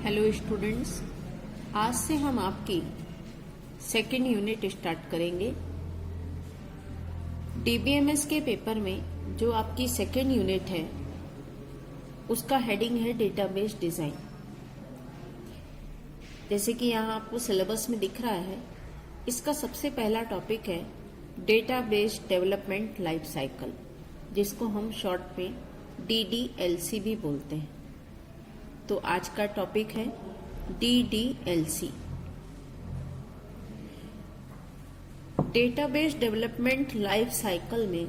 Hello students, आज से हम आपकी सेकेंड यूनिट स्टार्ट करेंगे। डीबीएमएस के पेपर में जो आपकी सेकेंड यूनिट है उसका हेडिंग है डेटाबेस डिजाइन। जैसे कि यहाँ आपको सिलेबस में दिख रहा है, इसका सबसे पहला टॉपिक है डेटाबेस डेवलपमेंट लाइफ साइकिल, जिसको हम शॉर्ट में DDLC भी बोलते हैं। तो आज का टॉपिक है DDLC। Database development life cycle में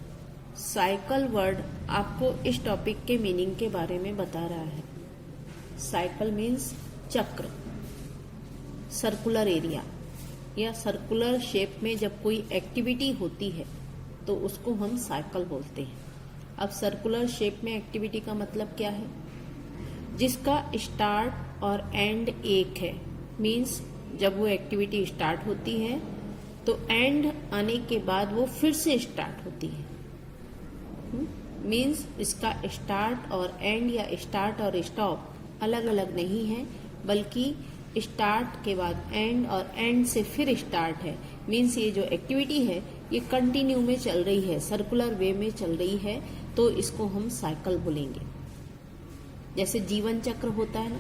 साइकिल वर्ड आपको इस टॉपिक के मीनिंग के बारे में बता रहा है। साइकिल मीन्स चक्र, सर्कुलर एरिया या सर्कुलर शेप में जब कोई एक्टिविटी होती है तो उसको हम साइकिल बोलते हैं। अब सर्कुलर शेप में एक्टिविटी का मतलब क्या है? जिसका स्टार्ट और एंड एक है। मीन्स जब वो एक्टिविटी स्टार्ट होती है तो एंड आने के बाद वो फिर से स्टार्ट होती है। मीन्स इसका स्टार्ट और एंड या स्टार्ट और स्टॉप अलग अलग नहीं है, बल्कि स्टार्ट के बाद एंड और एंड से फिर स्टार्ट है। मीन्स ये जो एक्टिविटी है ये कंटिन्यू में चल रही है, सर्कुलर वे में चल रही है, तो इसको हम साइकिल बोलेंगे। जैसे जीवन चक्र होता है ना,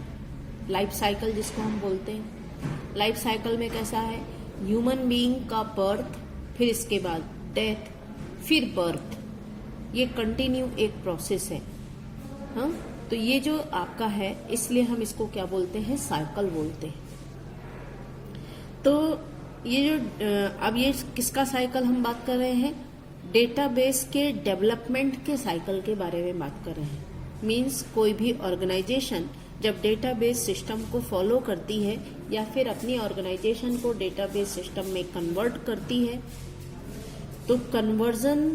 लाइफ साइकिल जिसको हम बोलते हैं। लाइफ साइकिल में कैसा है? ह्यूमन बीइंग का बर्थ, फिर इसके बाद डेथ, फिर बर्थ, ये कंटिन्यू एक प्रोसेस है। हाँ, तो ये जो आपका है, इसलिए हम इसको क्या बोलते हैं? साइकिल बोलते हैं। तो ये जो अब ये किसका साइकिल हम बात कर रहे हैं? डेटाबेस के डेवलपमेंट के साइकिल के बारे में बात कर रहे हैं। मीन्स कोई भी ऑर्गेनाइजेशन जब डेटाबेस सिस्टम को फॉलो करती है या फिर अपनी ऑर्गेनाइजेशन को डेटाबेस सिस्टम में कन्वर्ट करती है, तो कन्वर्जन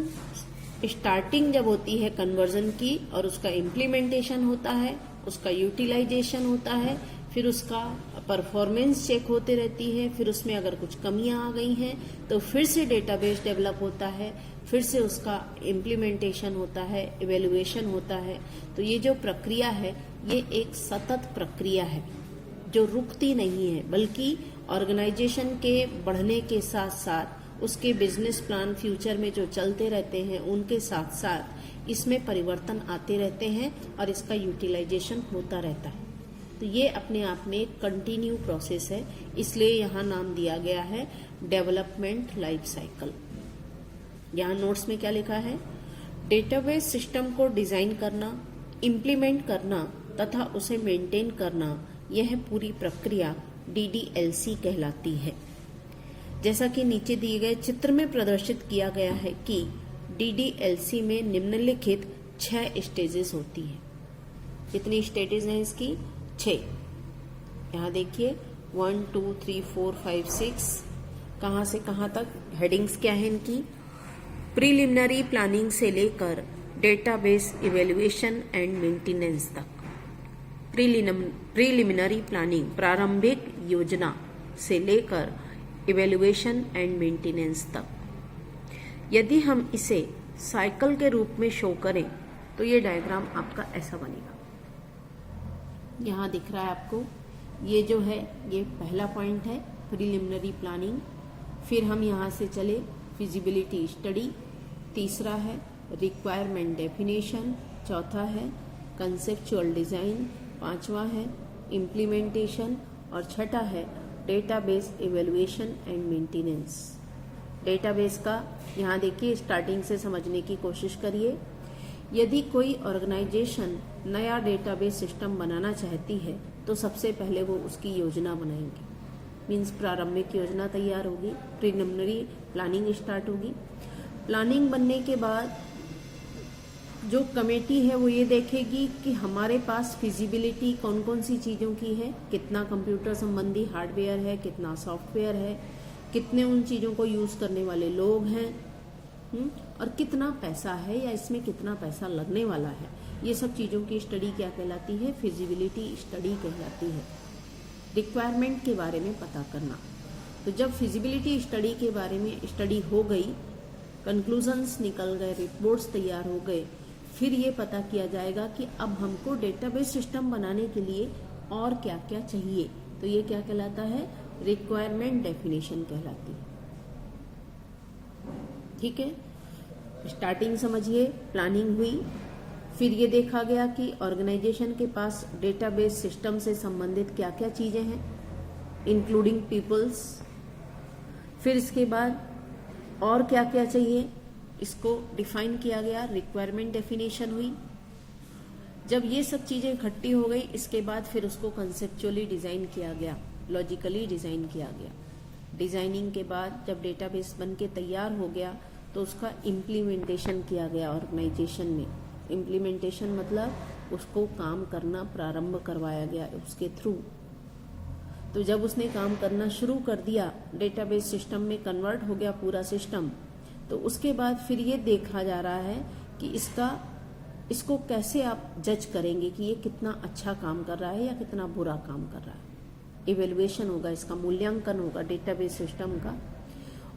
स्टार्टिंग जब होती है कन्वर्जन की, और उसका इम्प्लीमेंटेशन होता है, उसका यूटिलाइजेशन होता है, फिर उसका परफॉर्मेंस चेक होते रहती है, फिर उसमें अगर कुछ कमियां आ गई हैं तो फिर से डेटाबेस डेवलप होता है, फिर से उसका इम्प्लीमेंटेशन होता है, इवेल्युएशन होता है। तो ये जो प्रक्रिया है ये एक सतत प्रक्रिया है जो रुकती नहीं है, बल्कि ऑर्गेनाइजेशन के बढ़ने के साथ साथ उसके बिजनेस प्लान फ्यूचर में जो चलते रहते हैं उनके साथ साथ इसमें परिवर्तन आते रहते हैं और इसका यूटिलाइजेशन होता रहता है। तो ये अपने आप में एक कंटिन्यू प्रोसेस है, इसलिए यहाँ नाम दिया गया है डेवलपमेंट लाइफ साइकिल। यहाँ नोट्स में क्या लिखा है? डेटाबेस सिस्टम को डिजाइन करना, इम्प्लीमेंट करना तथा उसे मेंटेन करना, यह पूरी प्रक्रिया DDLC कहलाती है। जैसा कि नीचे दिए गए चित्र में प्रदर्शित किया गया है कि DDLC में निम्नलिखित 6 स्टेजेस होती है। कितनी स्टेजेस हैं इसकी? 6। यहाँ देखिए 1 2 3 4 5 6। कहाँ से कहाँ तक? हेडिंग्स क्या है इनकी? प्रीलिमिनरी प्लानिंग से लेकर डेटाबेस इवेल्युएशन एंड मेंटेनेंस तक। प्रीलिमिनरी प्लानिंग, प्रारंभिक योजना से लेकर इवेल्युएशन एंड मेंटेनेंस तक। यदि हम इसे साइकिल के रूप में शो करें तो ये डायग्राम आपका ऐसा बनेगा। यहाँ दिख रहा है आपको, ये जो है ये पहला पॉइंट है प्रीलिमिनरी प्लानिंग। फिर हम यहाँ से चले फिजिबिलिटी स्टडी, तीसरा है रिक्वायरमेंट डेफिनेशन, चौथा है कंसेप्चुअल डिजाइन, पांचवा है इम्प्लीमेंटेशन और छठा है database evaluation and maintenance. Database का यहाँ देखिए, स्टार्टिंग से समझने की कोशिश करिए। यदि कोई ऑर्गेनाइजेशन नया डेटाबेस सिस्टम बनाना चाहती है तो सबसे पहले वो उसकी योजना बनाएंगे। मीन्स प्रारंभिक योजना तैयार होगी, प्रीलिमिनरी प्लानिंग स्टार्ट होगी। प्लानिंग बनने के बाद जो कमेटी है वो ये देखेगी कि हमारे पास फिजिबिलिटी कौन कौन सी चीज़ों की है, कितना कंप्यूटर संबंधी हार्डवेयर है, कितना सॉफ्टवेयर है, कितने उन चीज़ों को यूज़ करने वाले लोग हैं, और कितना पैसा है या इसमें कितना पैसा लगने वाला है। ये सब चीज़ों की स्टडी क्या कहलाती है? फिजिबिलिटी स्टडी कहलाती है। रिक्वायरमेंट के बारे में पता करना। तो जब फिजिबिलिटी स्टडी के बारे में स्टडी हो गई, कंक्लूजन्स निकल गए, रिपोर्ट्स तैयार हो गए, फिर ये पता किया जाएगा कि अब हमको डेटाबेस सिस्टम बनाने के लिए और क्या क्या चाहिए, तो ये क्या कहलाता है, रिक्वायरमेंट डेफिनेशन कहलाती है। ठीक है, स्टार्टिंग समझिए, प्लानिंग हुई, फिर ये देखा गया कि ऑर्गेनाइजेशन के पास डेटाबेस सिस्टम से संबंधित क्या क्या चीजें हैं, इंक्लूडिंग पीपल्स। फिर इसके बाद और क्या क्या चाहिए, इसको डिफाइन किया गया, रिक्वायरमेंट डेफिनेशन हुई। जब ये सब चीजें इकट्ठी हो गई, इसके बाद फिर उसको कंसेप्चुअली डिजाइन किया गया, लॉजिकली डिजाइन किया गया। डिजाइनिंग के बाद जब डेटाबेस बन के तैयार हो गया तो उसका इम्प्लीमेंटेशन किया गया ऑर्गेनाइजेशन में। इम्प्लीमेंटेशन मतलब उसको काम करना प्रारंभ करवाया गया उसके थ्रू। तो जब उसने काम करना शुरू कर दिया, डेटाबेस सिस्टम में कन्वर्ट हो गया पूरा सिस्टम, तो उसके बाद फिर ये देखा जा रहा है कि इसको कैसे आप जज करेंगे कि ये कितना अच्छा काम कर रहा है या कितना बुरा काम कर रहा है। इवेल्युएशन होगा, इसका मूल्यांकन होगा डेटाबेस सिस्टम का।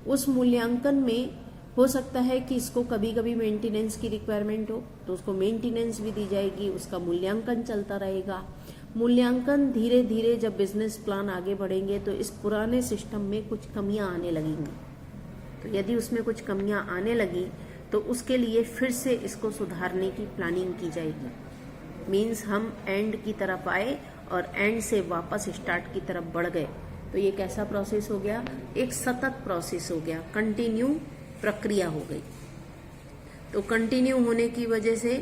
उस मूल्यांकन में हो सकता है कि इसको कभी कभी मेंटेनेंस की रिक्वायरमेंट हो, तो उसको मेंटेनेंस भी दी जाएगी, उसका मूल्यांकन चलता रहेगा। मूल्यांकन धीरे धीरे जब बिजनेस प्लान आगे बढ़ेंगे तो इस पुराने सिस्टम में कुछ कमियां आने लगेंगी। तो यदि उसमें कुछ कमियां आने लगी तो उसके लिए फिर से इसको सुधारने की प्लानिंग की जाएगी। मीन्स हम एंड की तरफ आए और एंड से वापस स्टार्ट की तरफ बढ़ गए। तो ये कैसा प्रोसेस हो गया, एक सतत प्रोसेस हो गया, कंटिन्यू प्रक्रिया हो गई। तो कंटिन्यू होने की वजह से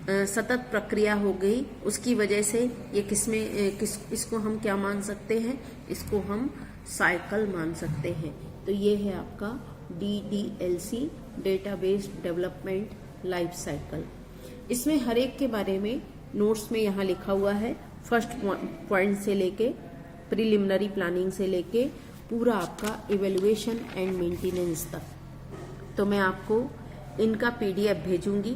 सतत प्रक्रिया हो गई, उसकी वजह से ये इसको हम क्या मान सकते हैं, इसको हम साइकिल मान सकते हैं। तो ये है आपका DDLC, database development life cycle. इसमें हर एक के बारे में नोट्स में यहाँ लिखा हुआ है, फर्स्ट पॉइंट से लेके प्रिलिमिनरी प्लानिंग से लेके पूरा आपका इवेल्युएशन एंड मेंटेनेंस तक। तो मैं आपको इनका PDF भेजूंगी,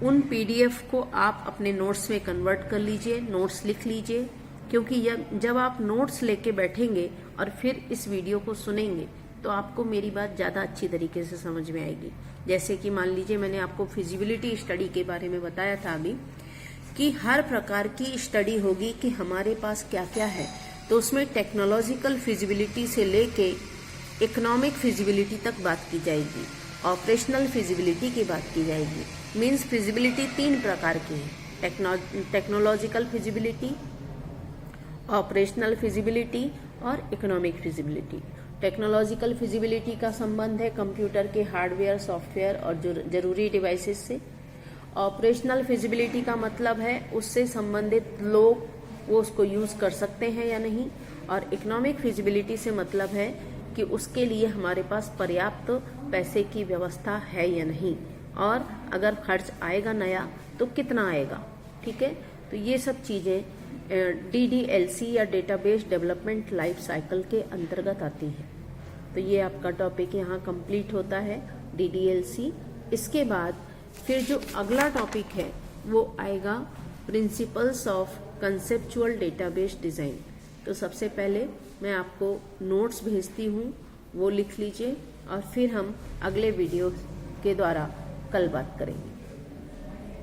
उन PDF को आप अपने नोट्स में कन्वर्ट कर लीजिए, नोट्स लिख लीजिए, क्योंकि जब आप नोट्स लेके बैठेंगे और फिर इस वीडियो को सुनेंगे तो आपको मेरी बात ज़्यादा अच्छी तरीके से समझ में आएगी। जैसे कि मान लीजिए मैंने आपको फिजिबिलिटी स्टडी के बारे में बताया था अभी, कि हर प्रकार की स्टडी होगी कि हमारे पास क्या क्या है। तो उसमें टेक्नोलॉजिकल फिजिबिलिटी से लेके इकोनॉमिक फिजिबिलिटी तक बात की जाएगी, ऑपरेशनल फिजिबिलिटी की बात की जाएगी। मीन्स फिजिबिलिटी 3 प्रकार की है, टेक्नोलॉजिकल फिजिबिलिटी, ऑपरेशनल फिजिबिलिटी और इकोनॉमिक फिजिबिलिटी। टेक्नोलॉजिकल फिजिबिलिटी का संबंध है कंप्यूटर के हार्डवेयर, सॉफ्टवेयर और जरूरी डिवाइसेस से। ऑपरेशनल फिजिबिलिटी का मतलब है उससे संबंधित लोग वो उसको यूज कर सकते हैं या नहीं। और इकोनॉमिक फिजिबिलिटी से मतलब है कि उसके लिए हमारे पास पर्याप्त पैसे की व्यवस्था है या नहीं, और अगर खर्च आएगा नया तो कितना आएगा। ठीक है, तो ये सब चीजें DDLC या डेटाबेस डेवलपमेंट लाइफ साइकिल के अंतर्गत आती है। तो ये आपका टॉपिक यहाँ कंप्लीट होता है, DDLC। इसके बाद फिर जो अगला टॉपिक है वो आएगा principles of conceptual database design. तो सबसे पहले मैं आपको नोट्स भेजती हूँ, वो लिख लीजिए और फिर हम अगले वीडियो के द्वारा कल बात करेंगे।